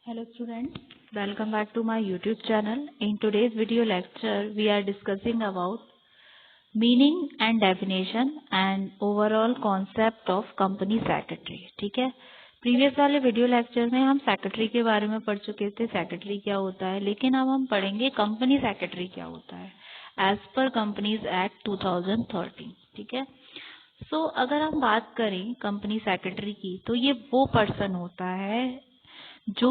Hello students, welcome back to my YouTube channel. In today's video lecture, we are discussing about meaning and definition and overall concept of company secretary. ठीक है, previous वाले video lecture में हम secretary के बारे में पढ़ चुके थे, सेक्रेटरी क्या होता है, लेकिन अब हम पढ़ेंगे कंपनी सेक्रेटरी क्या होता है एज पर कंपनीज एक्ट 2013. ठीक है, अगर हम बात करें कंपनी सेक्रेटरी की, तो ये वो पर्सन होता है जो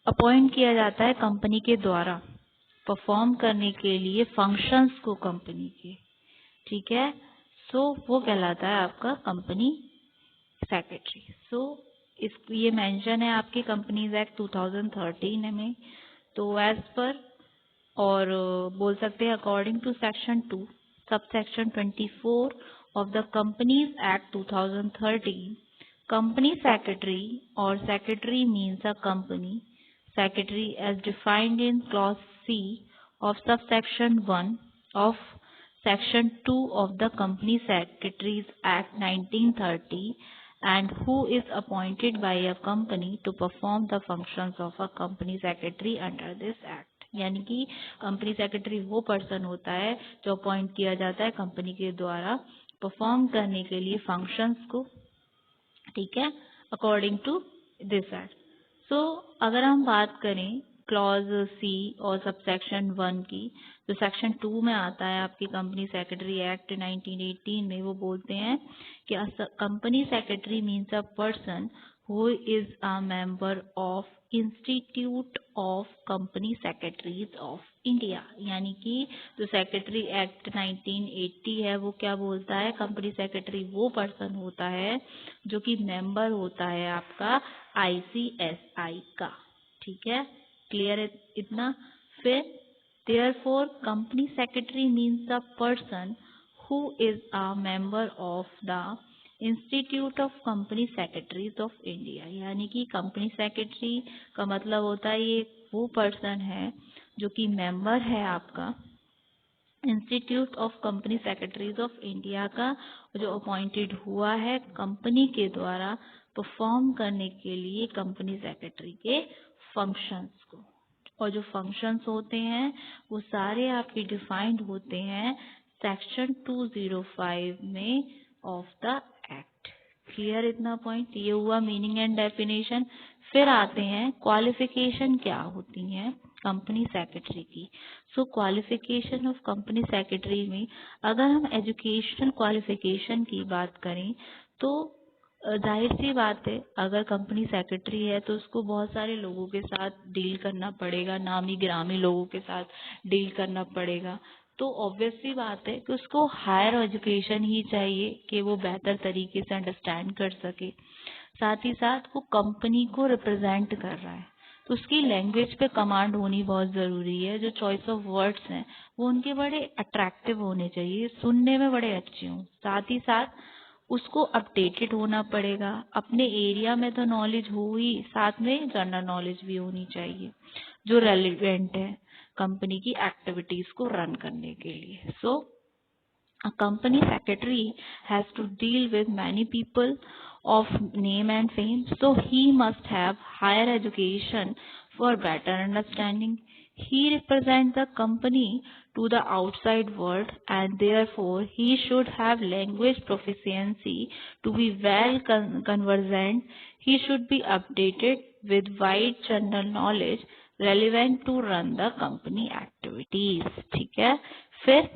अपॉइंट किया जाता है कंपनी के द्वारा परफॉर्म करने के लिए फंक्शंस को कंपनी के. ठीक है, वो कहलाता है आपका कंपनी सेक्रेटरी. ये मेंशन है आपके कंपनीज एक्ट 2013 में. तो एज पर और बोल सकते हैं according to section 2 subsection 24 of the companies act 2013, company secretary or secretary means a company secretary as defined in clause C of subsection 1 of section 2 of the Company Secretaries Act 1930 and who is appointed by a company to perform the functions of a company secretary under this act. यानी कि company secretary वो person होता है जो appoint किया जाता है company के द्वारा परफॉर्म करने के लिए फंक्शंस को. ठीक है, अकॉर्डिंग टू दिस एक्ट. अगर हम बात करें क्लॉज सी और सबसेक्शन 1 की, जो सेक्शन 2 में आता है आपकी कंपनी सेक्रेटरी एक्ट 1918 में, वो बोलते हैं कि company secretary means a person who is a member of institute of company secretaries of India. यानी कि जो सेक्रेटरी एक्ट 1980 है वो क्या बोलता है, कंपनी सेक्रेटरी वो पर्सन होता है जो कि मेंबर होता है आपका ICSI का. ठीक है, क्लियर है इतना. फिर therefore company secretary means a person who is a member of the institute of company secretaries of India. यानी कि कंपनी सेक्रेटरी का मतलब होता है ये वो पर्सन है जो कि मेंबर है आपका institute of company secretaries of India का, जो अपॉइंटेड हुआ है कंपनी के द्वारा परफॉर्म करने के लिए कंपनी सेक्रेटरी के फंक्शंस को. और जो फंक्शंस होते हैं वो सारे आपके डिफाइंड होते हैं सेक्शन 205 में ऑफ द एक्ट. क्लियर इतना पॉइंट. ये हुआ मीनिंग एंड डेफिनेशन. फिर आते हैं क्वालिफिकेशन क्या होती हैं कंपनी सेक्रेटरी की. क्वालिफिकेशन ऑफ कंपनी सेक्रेटरी में अगर हम एजुकेशनल क्वालिफिकेशन की बात करें तो जाहिर सी बात है, अगर कंपनी सेक्रेटरी है तो उसको बहुत सारे लोगों के साथ डील करना पड़ेगा, नामी गिरामी लोगों के साथ डील करना पड़ेगा. तो ऑब्वियस सी बात है कि उसको हायर एजुकेशन ही चाहिए कि वो बेहतर तरीके से अंडरस्टैंड कर सके. साथ ही साथ वो कंपनी को रिप्रेजेंट कर रहा है तो उसकी लैंग्वेज पे कमांड होनी बहुत ज़रूरी है. जो चॉइस ऑफ वर्ड्स हैं वो उनके बड़े अट्रैक्टिव होने चाहिए, सुनने में बड़े अच्छे हों. साथ ही साथ उसको अपडेटेड होना पड़ेगा. अपने एरिया में तो नॉलेज हो ही, साथ में जनरल नॉलेज भी होनी चाहिए जो रेलिवेंट है कंपनी की एक्टिविटीज को रन करने के लिए. A company secretary has to deal with many people of name and fame, so he must have higher education for better understanding. He represents the company to the outside world and therefore he should have language proficiency to be well conversant. He should be updated with wide general knowledge relevant to run the company activities. ठीक है, फिर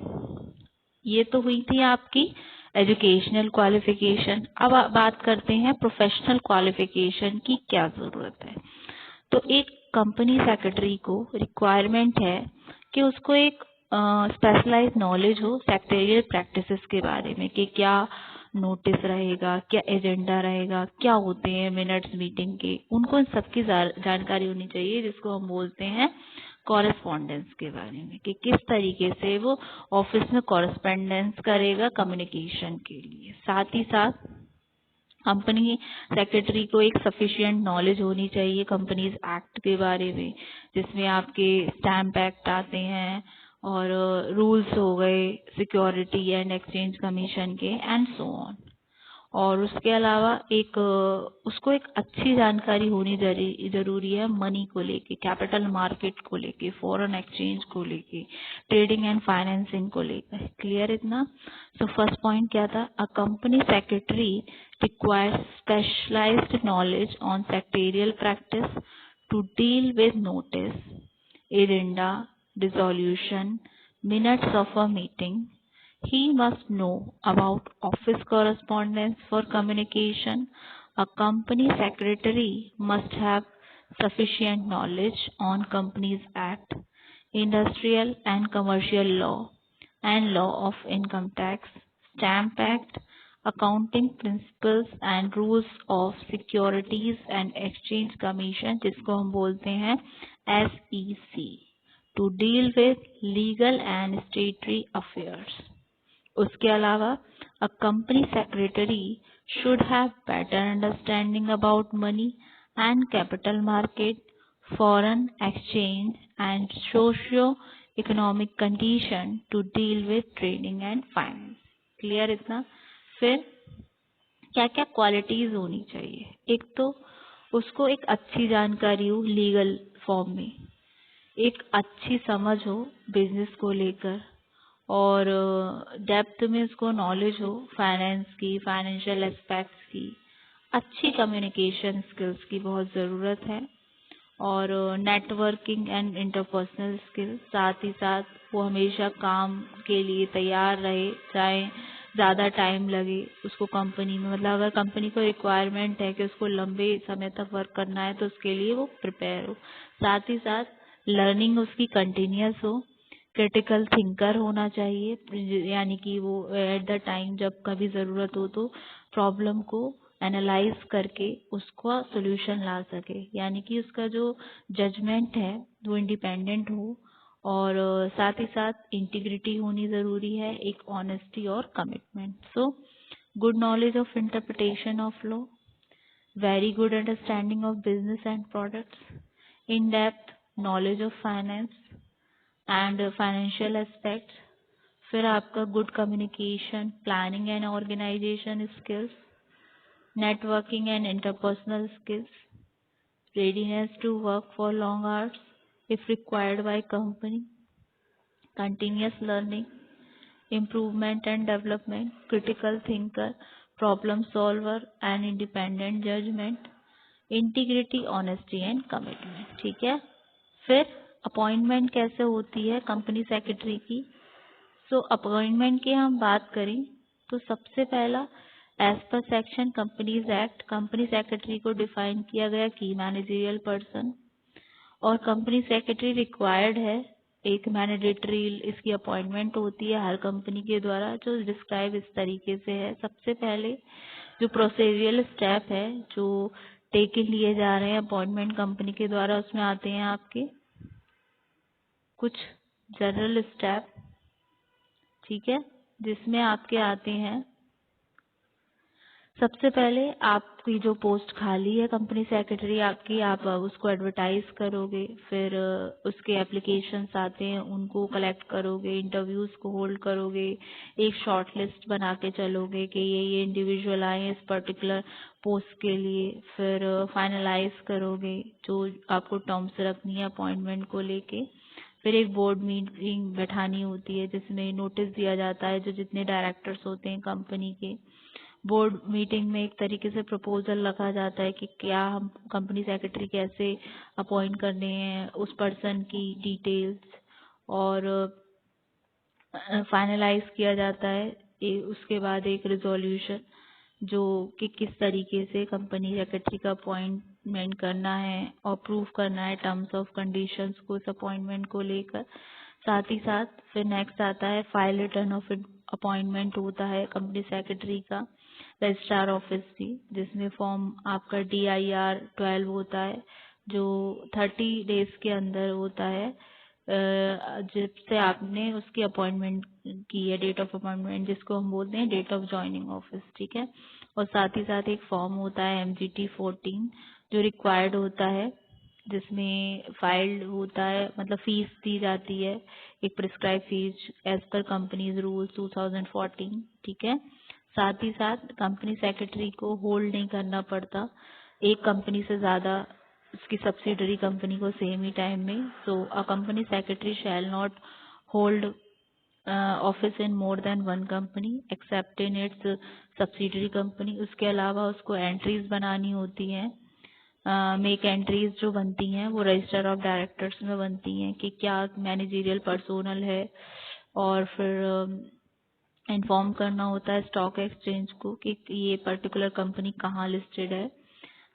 ये तो हुई थी आपकी educational qualification. अब बात करते हैं प्रोफेशनल क्वालिफिकेशन की क्या जरूरत है. तो एक कंपनी सेक्रेटरी को रिक्वायरमेंट है कि उसको एक स्पेशलाइज्ड नॉलेज हो सेक्रेटरियल प्रैक्टिसेस के बारे में, कि क्या नोटिस रहेगा, क्या एजेंडा रहेगा, क्या होते हैं मिनट्स मीटिंग के, उनको इन सबकी जानकारी होनी चाहिए, जिसको हम बोलते हैं कॉरेस्पॉन्डेंस के बारे में, कि किस तरीके से वो ऑफिस में कॉरेस्पॉन्डेंस करेगा कम्युनिकेशन के लिए. साथ ही साथ कंपनी सेक्रेटरी को एक सफिशिएंट नॉलेज होनी चाहिए कंपनीज एक्ट के बारे में, जिसमें आपके स्टैम्प एक्ट आते हैं और रूल्स हो गए सिक्योरिटी एंड एक्सचेंज कमीशन के एंड सो ऑन. और उसके अलावा उसको एक अच्छी जानकारी होनी जरूरी है मनी को लेके, कैपिटल मार्केट को लेके, फॉरेन एक्सचेंज को लेके, ट्रेडिंग एंड फाइनेंसिंग को लेकर। क्लियर इतना? सो फर्स्ट पॉइंट क्या था? अ company secretary requires specialized knowledge on secretarial practice to deal with notice, addenda, resolution, minutes of a meeting. He must know about office correspondence for communication. A company secretary must have sufficient knowledge on Companies Act, Industrial and Commercial Law, and Law of Income Tax, Stamp Act, accounting principles and rules of Securities and Exchange Commission, जिसको हम बोलते हैं SEC, to deal with legal and statutory affairs. उसके अलावा a company secretary should have better understanding about money and capital market, foreign exchange and socio-economic condition to deal with trading and finance. Clear इतना? फिर क्या क्या qualities होनी चाहिए? एक तो उसको एक अच्छी जानकारी हो लीगल फॉर्म में, एक अच्छी समझ हो बिजनेस को लेकर, और डेप्थ में उसको नॉलेज हो फाइनेंस की, फाइनेंशियल एस्पेक्ट्स की, अच्छी कम्युनिकेशन स्किल्स की बहुत ज़रूरत है, और नेटवर्किंग एंड इंटरपर्सनल स्किल्स। साथ ही साथ वो हमेशा काम के लिए तैयार रहे, चाहे ज़्यादा टाइम लगे उसको कंपनी में, मतलब अगर कंपनी को रिक्वायरमेंट है कि उसको लंबे समय तक वर्क करना है तो उसके लिए वो प्रिपेयर हो। साथ ही साथ लर्निंग उसकी कंटिन्यूस हो, क्रिटिकल थिंकर होना चाहिए, यानी कि वो एट द टाइम जब कभी ज़रूरत हो तो प्रॉब्लम को एनालाइज करके उसका सोल्यूशन ला सके, यानी कि उसका जो जजमेंट है वो इंडिपेंडेंट हो, और साथ ही साथ इंटीग्रिटी होनी ज़रूरी है, एक ऑनेस्टी और commitment. So good knowledge of interpretation of law, very good understanding of business and products, in depth knowledge of finance and financial aspects, फिर आपका good communication, planning and organisation skills, networking and interpersonal skills, readiness to work for long hours if required by company, continuous learning, improvement and development, critical thinker, problem solver and independent judgment, integrity, honesty and commitment। ठीक है? फिर appointment कैसे होती है company secretary की? सो appointment की हम बात करें तो सबसे पहला, as per section companies act, company secretary को डिफाइन किया गया की मैनेजरियल पर्सन, और कंपनी सेक्रेटरी रिक्वायर्ड है, एक मैंडेटरी इसकी अपॉइंटमेंट होती है हर कंपनी के द्वारा, जो डिस्क्राइब इस तरीके से है। सबसे पहले जो प्रोसीजरल स्टेप है जो टेकन लिए जा रहे हैं अपॉइंटमेंट कंपनी के द्वारा, उसमें आते हैं आपके कुछ जनरल स्टेप, ठीक है, जिसमें आपके आते हैं सबसे पहले आपकी जो पोस्ट खाली है कंपनी सेक्रेटरी आपकी, आप उसको एडवर्टाइज करोगे, फिर उसके एप्लीकेशंस आते हैं उनको कलेक्ट करोगे, इंटरव्यूज को होल्ड करोगे, एक शॉर्ट लिस्ट बना के चलोगे कि ये इंडिविजुअल आए हैं इस पर्टिकुलर पोस्ट के लिए, फिर फाइनलाइज करोगे जो आपको टर्म्स रखनी है अपॉइंटमेंट को लेके, फिर एक बोर्ड मीटिंग बैठानी होती है जिसमें नोटिस दिया जाता है जो जितने डायरेक्टर्स होते हैं कंपनी के। बोर्ड मीटिंग में एक तरीके से प्रपोजल रखा जाता है कि क्या हम कंपनी सेक्रेटरी कैसे अपॉइंट करने हैं, उस पर्सन की डिटेल्स, और फाइनलाइज किया जाता है। उसके बाद एक रिजोल्यूशन जो कि किस तरीके से कंपनी सेक्रेटरी का अपॉइंटमेंट करना है और प्रूव करना है टर्म्स ऑफ कंडीशंस को उस अपॉइंटमेंट को लेकर। साथ ही साथ फिर नेक्स्ट आता है फाइल रिटर्न ऑफ अपॉइंटमेंट होता है कंपनी सेक्रेटरी का रजिस्ट्रार ऑफिस भी, जिसमें फॉर्म आपका DIR 12 होता है जो 30 डेज के अंदर होता है जिससे आपने उसकी अपॉइंटमेंट की है, डेट ऑफ अपॉइंटमेंट जिसको हम बोलते हैं डेट ऑफ ज्वाइनिंग ऑफिस, ठीक है। और साथ ही साथ एक फॉर्म होता है MGT 14 जो रिक्वायर्ड होता है, जिसमें फाइल्ड होता है, मतलब फीस दी जाती है, एक prescribe fees as per companies rules 2014, ठीक है। साथ ही साथ कंपनी सेक्रेटरी को होल्ड नहीं करना पड़ता एक कंपनी से ज़्यादा उसकी सब्सिडरी कंपनी को सेम ही टाइम में। So a company secretary shall not hold office in more than one company except in its subsidiary company. उसके अलावा उसको एंट्रीज बनानी होती हैं। मेक एंट्रीज जो बनती हैं वो रजिस्टर ऑफ डायरेक्टर्स में बनती हैं कि क्या मैनेजरियल पर्सोनल है, और फिर इन्फॉर्म करना होता है स्टॉक एक्सचेंज को कि ये पर्टिकुलर कंपनी कहाँ लिस्टेड है।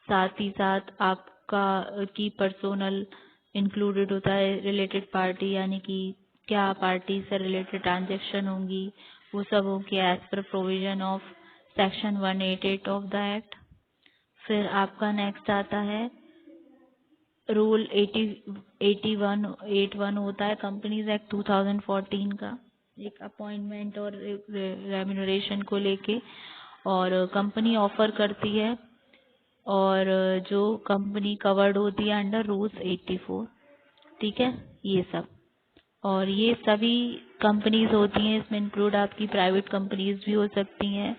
साथ ही साथ आपका की पर्सोनल इंक्लूडेड होता है रिलेटेड पार्टी, यानी कि क्या पार्टी से रिलेटेड ट्रांजेक्शन होंगी, वो सब होंगे as per provision of section 188 of the act. फिर आपका नेक्स्ट आता है रूल 81 होता है कंपनीज एक्ट 2014 का, एक अपॉइंटमेंट और रेम्यूनरेशन को लेके, और कंपनी ऑफर करती है और जो कंपनी कवर्ड होती है अंडर रूल्स 84। ठीक है, ये सब, और ये सभी कंपनीज होती हैं, इसमें इंक्लूड आपकी प्राइवेट कंपनीज भी हो सकती हैं।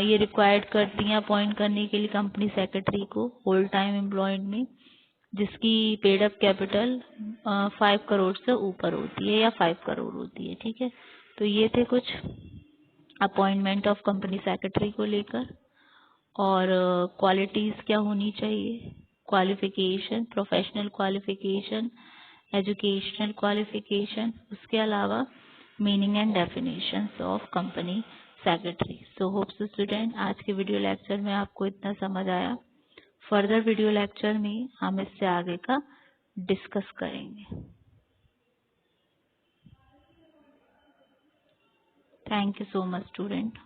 ये रिक्वायर्ड करती हैं अपॉइंट करने के लिए कंपनी सेक्रेटरी को होल टाइम एम्प्लॉयड में, जिसकी पेड अप कैपिटल 5 करोड़ से ऊपर होती है या 5 करोड़ होती है। ठीक है, तो ये थे कुछ अपॉइंटमेंट ऑफ कंपनी सेक्रेटरी को लेकर। और क्वालिटीज़ क्या होनी चाहिए, qualification, professional qualification, educational qualification, उसके अलावा meaning and definitions of company secretary. So hopes student आज के वीडियो लेक्चर में आपको इतना समझ आया। फर्दर वीडियो लेक्चर में हम इससे आगे का डिस्कस करेंगे। Thank you so much student.